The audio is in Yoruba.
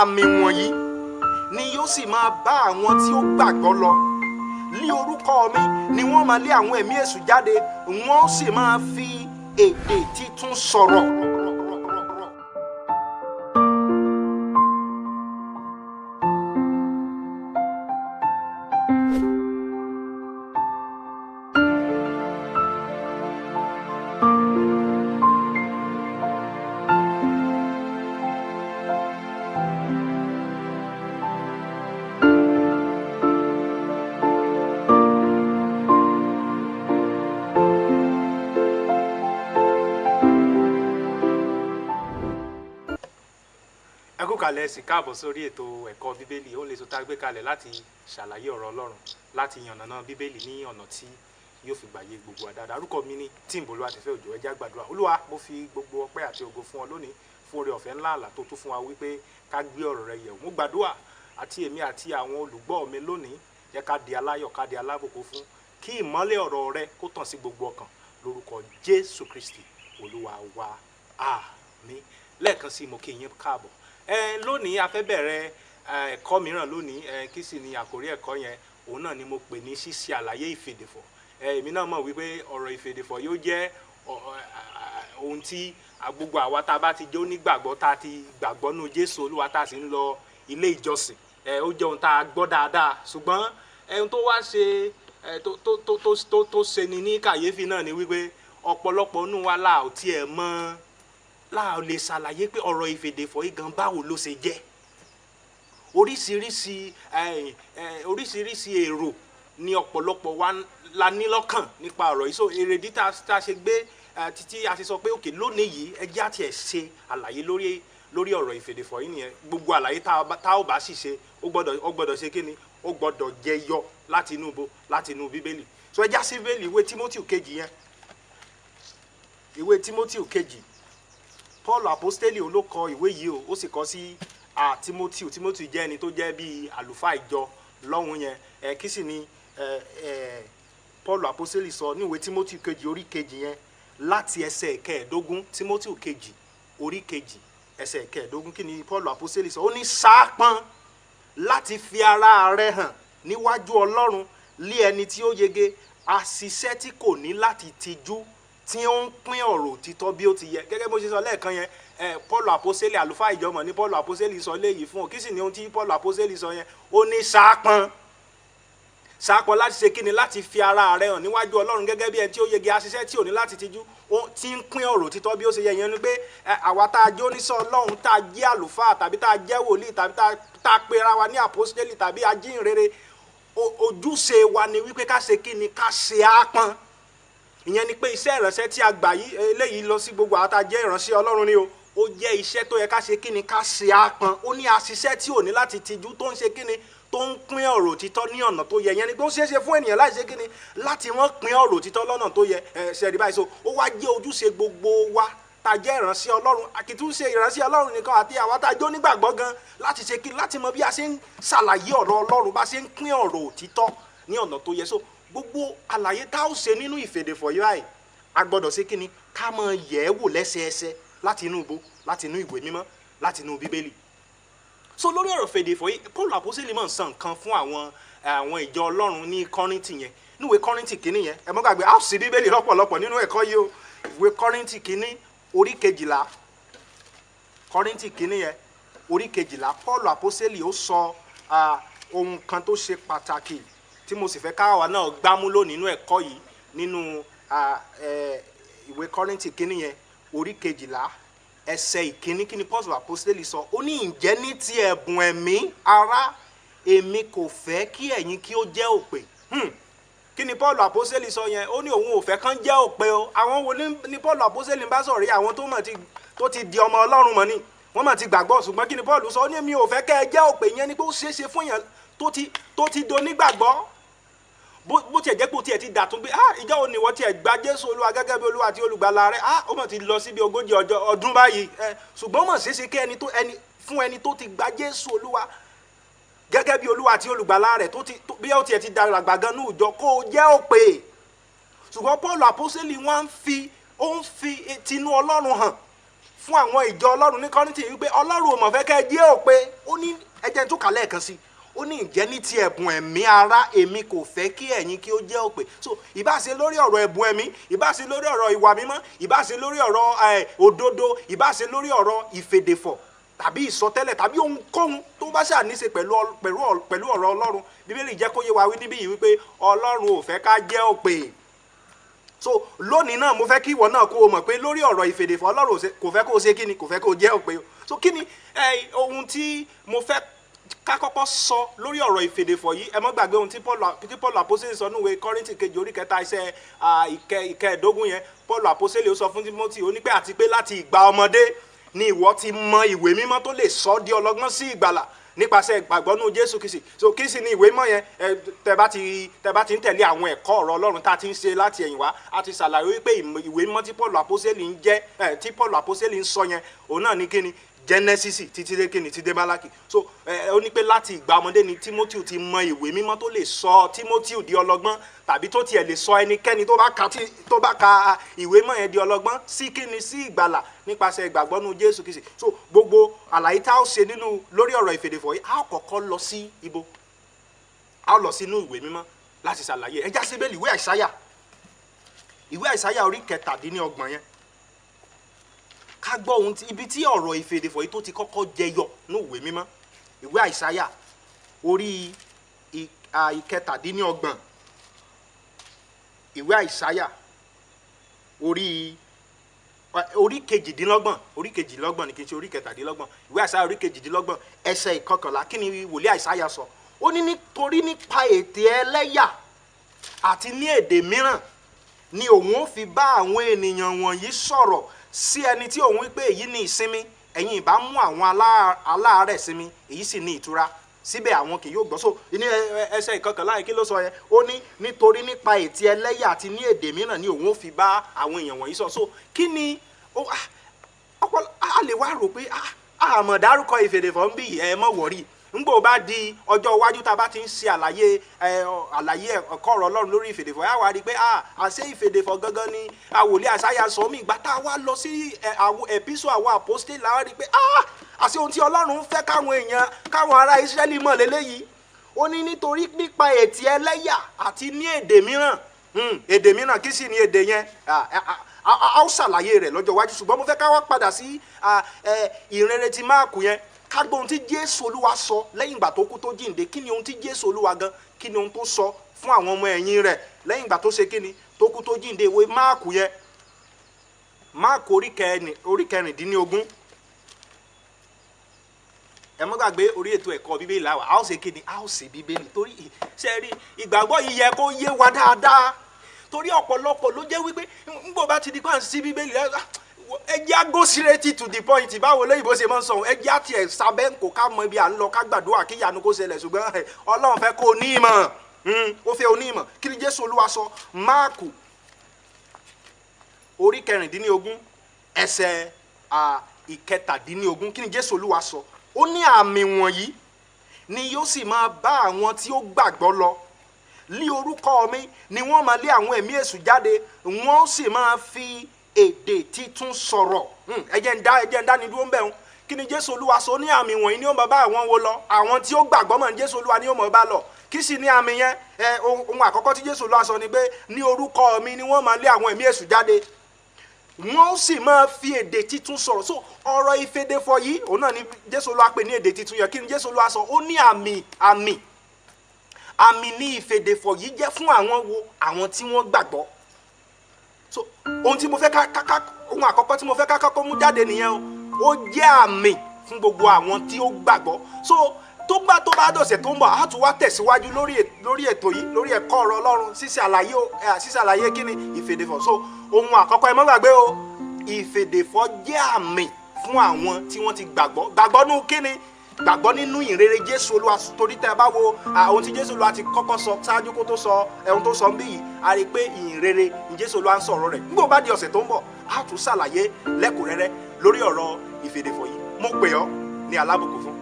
àmì wọ̀nyí ni yóò sì máa bá àwọn tí ó gbàgbọ́ lọ. Ní orúkọ mi ni wọ́n máa lé àwọn ẹ̀mí èṣù jáde, wọ́n sì máa fi èdè títún sọ̀rọ̀. Ẹ kú kalẹ̀ sí káàbọ̀ sórí ètò ẹ̀kọ́ bíbélì. Ó lè so tá a gbé kalẹ̀ láti ṣàlàyé ọ̀rọ̀ Ọlọ́run, láti yànnàná bíbélì ní ọ̀nà tí yóò fi gbàyè gbogbo àdáadáa. Orúkọ mi ni Tim Bolúwatifẹ́ Òjó. Ẹ jẹ́ á gbàdúrà. Olúwa, mo fi gbogbo ọpẹ́ àti ògo fún ọ lónìí fún oore ọ̀fẹ́ ńlá àlà tó tún fún wa wípé ká gbé ọ̀rọ̀ rẹ yẹ̀wò. Mo gbàdúrà àti èmi àti àwọn olùgbọ́ mi lónìí, jẹ́ ká di aláyọ̀, ká di alábùkún fún, kí ìmọ́lẹ̀ ọ̀rọ̀ rẹ kó tàn sí gbogbo ọkàn lórúkọ Jésù Kristi Olúwa wa. Àmín. Lẹ́ẹ̀kan sí mo kí yín káàbọ̀. Lónìí a fẹ́ bẹ̀rẹ̀ ẹ̀kọ́ mìíràn lónìí. Kí sì ni àkórí ẹ̀kọ́ yẹn? Òun náà ni mo pè ní ṣíṣe àlàyé ìfèdèfọ̀. Èmi náà mọ̀ wípé ọ̀rọ̀ ìfèdèfọ̀ yóò jẹ́ ohun tí gbogbo àwa tá a bá ti jẹ́ onígbàgbọ́, tá a ti gbàgbọ́ nínú Jésù Olúwa, tá a sì ń lọ ilé ìjọsìn, ó jẹ́ ohun tá a gbọ́ dáadáa. Ṣùgbọ́n ohun tó wá ṣe tó ṣe ni ní kàyéfì náà ni wípé ọ̀pọ̀lọpọ̀ nínú wa là ò tiẹ̀ mọ̀, láà lè ṣàlàyé pé ọ̀rọ̀ ìfèdèfọ̀ yìí gan báwo ló ṣe jẹ́. Oríṣiríṣi èrò ni ọ̀pọ̀lọpọ̀ wa la ní lọ́kàn nípa ọ̀rọ̀ yìí. So èrèdí tá a ṣe gbé títí a ṣe sọ pé òkè lónìí yìí ẹ jẹ́ àti ẹ̀ ṣe àlàyé lórí ọ̀rọ̀ ìfèdèfọ̀ yìí nìyẹn. Gbogbo àlàyé tá ò bá sì ṣe ó gbọ́dọ̀ ṣe kíni, ó gbọ́dọ̀ jẹyọ láti inú bíbélì. So ẹ já sí bíbélì, ìwé Tímótì kejì yẹn, ìwé Tímótì kejì. Paul apostoli ló kọ ìwé yìí o, ó sì kọ sí Tímótì. Tímótì jẹ́ ẹni tó jẹ́ bíi àlùfáà ìjọ lọ́hùn yẹn. Kí sì ni Paul apostoli sọ ní ìwé Tímótì kejì orí kejì yẹn láti ẹsẹ̀ kẹẹ̀ẹ́dógún. Tímótì kejì orí kejì ẹsẹ̀ kẹẹ̀ẹ́dógún. Kí ni Paul apostoli sọ? Ó ní sáápọn láti fi ara rẹ hàn níwájú Ọlọ́run lé ẹni tí ó yege, àṣìṣe tí kò ní láti tijú, tí ó ń pín ọ̀rọ̀ òtítọ́ bí ó ti yẹ. Gẹ́gẹ́ bó ṣe sọ lẹ́ẹ̀kan yẹn, Paul apostoli àlùfáà ìjọ mọ̀ ní Paul apostoli sọ léyìí fún ọ. Kí sì ni ohun tí Paul apostoli sọ yẹn? Ó ní sáápọn láti ṣe kíni? Láti fi ara rẹ hàn níwájú Ọlọ́run gẹ́gẹ́ bí ẹni tí ó yege, àṣìṣe tí ò ní láti tijú, tí ń pín ọ̀rọ̀ òtítọ́ bí ó ṣe yẹ. Yẹn ni pé àwa tá a jẹ́ oníṣẹ́ Ọlọ́run, tá a jẹ́ àlùfáà tàbí tá a jẹ́ wòlíì tàbí tá a pera wa ní apostoli tàbí ajínrere, ojúṣe wa ni wípé ká ṣe kíni? Ká ṣe ápọn. Ìyẹn ni pé iṣẹ́ ìránṣẹ́ tí a gbà yìí, eléyìí lọ sí gbogbo àwọn tá a jẹ́ ìránṣẹ́ Ọlọ́run ni o. Ó jẹ́ iṣẹ́ tó yẹ ká ṣe kíni? Ká ṣe ápọn. Ó ní àṣìṣe tí ò ní láti tijú, tó ń ṣe kíni? Tó ń pín ọ̀rọ̀ òtítọ́ ní ọ̀nà tó yẹ. Ìyẹn ni pé ó ṣeé ṣe fún ènìyàn láti ṣe kíni? Láti wọ́n pín ọ̀rọ̀ òtítọ́ lọ́nà tó yẹ. Ṣẹ̀rí báyìí. So ó wá jẹ́ ojúṣe gbogbo wa tá a jẹ́ ìránṣẹ́ Ọlọ́run, àkìtú ṣe ìránṣẹ́ Ọlọ́run nìkan, àti àwa tá a jẹ́ onígbàgbọ́ gan, láti ṣe kíni? Láti mọ bí a ṣe ń ṣàlàyé ọ̀rọ̀ Ọlọ́run, bá ṣe ń pín ọ̀rọ̀ òtítọ́ ní ọ̀nà tó yẹ. So gbogbo àlàyé tá ó ṣe nínú ìfèdèfọ̀ yìí báyìí, a gbọ́dọ̀ ṣe kíni? Ká máa yẹ̀ ẹ́ wò lẹ́sẹẹsẹ láti inú ibo, láti inú ìwé mímọ́, láti inú bíbélì. So lórí ọ̀rọ̀ ìfèdèfọ̀ yìí, Paul apostoli máa ń sọ nǹkan fún àwọn ìjọ Ọlọ́run ní Kọ́ríńtì yẹn. Níwèé Kọ́ríńtì kìíní yẹn, ẹ má gbàgbé, a ó sì bíbélì lọ́pọ̀lọpọ̀ nínú ẹ̀kọ́ yìí o. Ìwé Kọ́ríńtì kìíní orí kejìlá, Kọ́ríńtì kìíní yẹn orí kejìlá. Paul apostoli ó sọ ohun kan tó ṣe pàtàkì tí mo sì fẹ́ káwa náà gbámú lónìí nínú ẹ̀kọ́ yìí, nínú ìwé Kọ́ríńtì kìíní yẹn orí kejìlá ẹsẹ̀ ìkíní. Kí ni Paul apostoli sọ? Ó ní, ǹjẹ́ ní ti ẹ̀bùn ẹ̀mí ará, èmi kò fẹ́ kí ẹ̀yin kí ó jẹ́ òpè. Kí ni Paul apostoli sọ yẹn? Ó ní òun ò fẹ́ kán jẹ́ òpè o. Àwọn wo ni Paul apostoli bá sọ̀rọ̀? Àwọn tó ti di ọmọ Ọlọ́run mọ̀ ni, wọ́n mọ̀ ti gbàgbọ́. Ṣùgbọ́n kí ni Paul sọ? Ó ní, èmi ò fẹ́ kẹ́ ẹ jẹ́ òpè. Yẹn ni pé ó ṣeé ṣe fún èèyàn tó ti donígbàgbọ́, bó tiẹ̀ jẹ́ pé ó tiẹ̀ ti dàtún pé ìjọ òní wọ́n tiẹ̀ gba Jésù Olúwa gẹ́gẹ́ bí Olúwa àti olùgbàlà rẹ̀, ó mọ̀ ti lọ síbi 40 ọdún báyìí. Ṣùgbọ́n ó mọ̀ ṣeéṣe kí fún ẹni tó ti gba Jésù Olúwa gẹ́gẹ́ bí Olúwa àti olùgbàlà rẹ̀, bí ó tiẹ̀ ti dàgbà gan ní ìjọ, kó o jẹ́ òpè. Ṣùgbọ́n Paul apostoli wọ́n ń fi tinú Ọlọ́run hàn fún àwọn ìjọ ọlọ́run ní Kọ́ríńtì wípé ọlọ́run ò mọ̀ fẹ́ kẹ́ ẹ jẹ́ òpè. Ó ní ẹjẹ́ tó kà lẹ́ẹ̀kan sí, ó ní ǹjẹ́ ní ti ẹ̀bùn ẹ̀mí ara èmi kò fẹ́ kí ẹ̀yin kí ó jẹ́ òpè. So ìbá ṣe lórí ọ̀rọ̀ ẹ̀bùn ẹ̀mí, ìbá ṣe lórí ọ̀rọ̀ ìwà mímọ́, ìbá ṣe lórí ọ̀rọ̀ òdodo, ìbá ṣe lórí ọ̀rọ̀ ìfèdèfọ̀ tàbí ìsọtẹ́lẹ̀ tàbí ohunkóhun tó bá ṣáà ní ṣe pẹ̀lú ọ̀rọ̀ ọlọ́run. Bíbélì jẹ́ kó yé wa wí níbí yìí wípé ọlọ́run ò fẹ́ ká jẹ́ òpè. So lónìí náà mo fẹ́ kí ìwọ náà kó o mọ̀ pé lórí ọ̀rọ̀ ìfèdèfọ̀ ọlọ́run kò fẹ́ kó o ṣe kíni, kò fẹ́ kó o jẹ́ òpè. So kíni ohun tí mo fẹ́ ká kọ́kọ́ sọ lórí ọ̀rọ̀ ìfèdèfọ̀ yìí, ẹ má gbàgbé ohun tí Paul Àpọ́sítélì sọ nínú ìwé Kọ́ríńtì kejì orí kẹta ẹsẹ̀ ìkẹẹ̀dógún yẹn. Paul Àpọ́sítélì ó sọ fún Tímótì, ó ní pé àti pé láti ìgbà ọmọdé ni ìwọ ti mọ ìwé mímọ́ tó lè sọ di ọlọ́gbọ́n sí ìgbàlà nípasẹ̀ ìgbàgbọ́ nínú Jésù Kristi. So kí sì ni ìwé mímọ́ yẹn? Tẹ́ bá ti ń tẹ̀lé àwọn ẹ̀kọ́ ọ̀rọ̀ Ọlọ́run tá a ti ń ṣe láti ẹ̀yìn wá, a ti ṣàlàyé wípé ìwé mímọ́ tí Paul Àpọ́sítélì ń sọ yẹn, òun náà ní kíni, Genesis títí dé kíni, títí dé Málákì. So ó ní pé láti ìgbà ọmọdé ni Timothy ti mọ ìwé mímọ́ tó lè sọ Timothy di ọlọ́gbọ́n, tàbí tó tiẹ̀ lè sọ ẹnikẹ́ni tó bá ka ìwé mímọ́ yẹn di ọlọ́gbọ́n sí kíni, sí ìgbàlà nípasẹ̀ ìgbàgbọ́ nínú Jésù Kristi. So gbogbo àlàyé tá a ó ṣe lórí ọ̀rọ̀ ìfèdèfọ̀ yìí, a ó kọ́kọ́ lọ sí ibo, a ó lọ sínú ìwé mímọ́ láti ṣàlàyé. Ẹ já sí Bíbélì, ìwé Àìsáyà orí 17 yẹn, ká gbọ́ ohun ibi tí ọ̀rọ̀ ìfèdèfọ̀ yìí tó ti kọ́kọ́ jẹyọ ní ìwé mímọ́. Ìwé Àìsáyà orí 17, ìwé Àìsáyà orí kejìdínlọ́gbọ̀n ní kí n ṣe orí 17. Ìwé Àìsáyà orí 17 ẹsẹ̀ 11, kí ni wòlíì Àìsáyà sọ? Ó ní nítorí nípa ètè ẹlẹ́yà àti ní èdè mìíràn ni òun ó fi bá àwọn ènìyàn wọ̀nyí sọ̀rọ̀ sí ẹni tí òun wípé èyí ni ìsinmi, ẹ̀yin ìbá mú àwọn aláàárẹ̀ sinmi, èyí sì ní ìtura, síbẹ̀ àwọn kì yóò gbọ́. So ní ẹsẹ̀ 11 kí ló sọ yẹn? Ó ní nítorí nípa ètè ẹlẹ́yà àti ní èdè mìíràn ni òun ó fi bá àwọn èèyàn wọ̀nyí sọ. So kí ni a lè wá rò pé àmọ̀ dárúkọ ìfèdèfọ̀ ń bí ẹ mọ̀ wọ̀rí. Ńgbò bá di ọjọ́ iwájú tá a bá ti ń ṣe àlàyé ẹ̀kọ́ ọ̀rọ̀ Ọlọ́run lórí ìfèdèfọ̀, yà wá rí i pé àṣẹ ìfèdèfọ̀ gangan ni wòlíì Àìsáyà sọ mí. Ìgbà tá a wá lọ sí ẹ̀písọ̀ àwọn àpọ́stélì, la wá rí i pé àṣẹ ohun tí Ọlọ́run fẹ́ káwọn ará Ísírẹ́lì mọ̀ lélẹ́yìí. Ó ní nítorí nípa ètè ẹlẹ́yà àti ní èdè mìíràn. Èdè mìíràn kí sì ni èdè yẹn? A ó ṣàlàyé rẹ̀ lọ́jọ́ iwájú, ṣùgbọ́n mo fẹ́ ká wá padà sí ìrere ti Máàkù yẹn, ká gbọ́ ohun tí Jésù Olúwa sọ lẹ́yìn ìgbà tó kú tó jíǹde. Kí ni ohun tí Jésù Olúwa gan, kí ni ohun tó sọ fún àwọn ọmọ ẹ̀yìn rẹ̀ lẹ́yìn ìgbà tó ṣe kíni, tó kú tó jíǹde? Ìwé Máàkù yẹn, Máàkù orí 16. Ẹ má gbàgbé orí ètò ẹ̀kọ́ Bíbélì làwà, a ó ṣe kíni, a ó ṣe Bíbélì. Torí ṣe rí ìgbàgbọ́ yìí yẹ kó yé wa dáadáa, torí ọ̀pọ̀lọpọ̀ ló jẹ́ wípé ńgbò bá ti di pàǹsí sí Bíbélì, ẹ jẹ́ á go straight to the point. Báwo lóyìnbó ṣe máa ń sọ, ẹ jẹ́ àti ẹ̀ sábẹ́ ń kó ká mọ ibi à ń lọ, ká gbàdúrà kí ìyanu kó ṣẹlẹ̀. Ṣùgbọ́n Ọlọ́run fẹ́ kó ní ìmọ̀, ó fẹ́ oní ìmọ̀. Kí ni Jésù Olúwa sọ? Máàkù orí 16 ẹsẹ̀ 17. Kí ni Jésù Olúwa sọ? Ó ní àmì wọ̀nyí ni yóò sì máa bá àwọn tí ó gbàgbọ́ lọ. Ní orúkọ mi ni wọ́n máa lé àwọn ẹ̀mí èṣù jáde, wọ́n sì máa fi èdè títún sọ̀rọ̀. Ẹ jẹ́ ń dá ní dúró ń bẹ̀ wọn. Kí ni Jésù Olúwa sọ? Ní àmì wọ̀nyí ni ó máa bá àwọn wo lọ? Àwọn tí ó gbàgbọ́ mọ̀ ní Jésù Olúwa ni ó máa bá lọ. Kí sì ni àmì yẹn? Ohun àkọ́kọ́ tí Jésù Olúwa sọ ni pé ní orúkọ mi ni wọ́n máa lé àwọn ẹ̀mí èṣù jáde, wọ́n sì máa fi èdè títún sọ̀rọ̀. So ọ̀rọ̀ ìfèdèfọ̀ yìí, òun náà ni Jésù Olúwa pè ní èdè títún yẹn. Kí ni Jésù Olúwa sọ? Ó ní àmì ní ìfèdèfọ̀ yìí jẹ́ fún àwọn tí wọ́n gbàgbọ́. So ohun àkọ́kọ́ tí mo fẹ́ ká kọ́kọ́ mú jáde nìyẹn. Ó jẹ́ àmì fún gbogbo àwọn tí ó gbàgbọ́. So tó bá dọ̀sẹ̀ tó ń bọ̀, a tún wá tẹ̀síwájú lórí ètò yìí, lórí ẹ̀kọ́ ọ̀rọ̀ Ọlọ́run, ṣíṣàlàyé kí ni ìfèdèfọ̀. So ohun àkọ́kọ́, ẹ má gbàgbé o, ìfèdèfọ̀ jẹ́ àmì fún àwọn tí wọ́n ti gbàgbọ́ nínú kí ni, gbàgbọ́ nínú ìrere Jésù Olúwa. Torí tẹ́ ẹ bá wo ohun tí Jésù Olúwa ti kọ́kọ́ sọ ṣáájú kó tó sọ ohun tó sọ ń bí yìí, a rí i pé ìrere ni Jésù Olúwa ń sọ̀rọ̀ rẹ̀. Nígbà bá di ọ̀sẹ̀ tó ń bọ̀, a tún ṣàlàyé lẹ́kùnrẹ́rẹ́ lórí ọ̀rọ̀ ìfèdèfọ̀ yìí. Mo pè ọ́ ní alábùkún fún.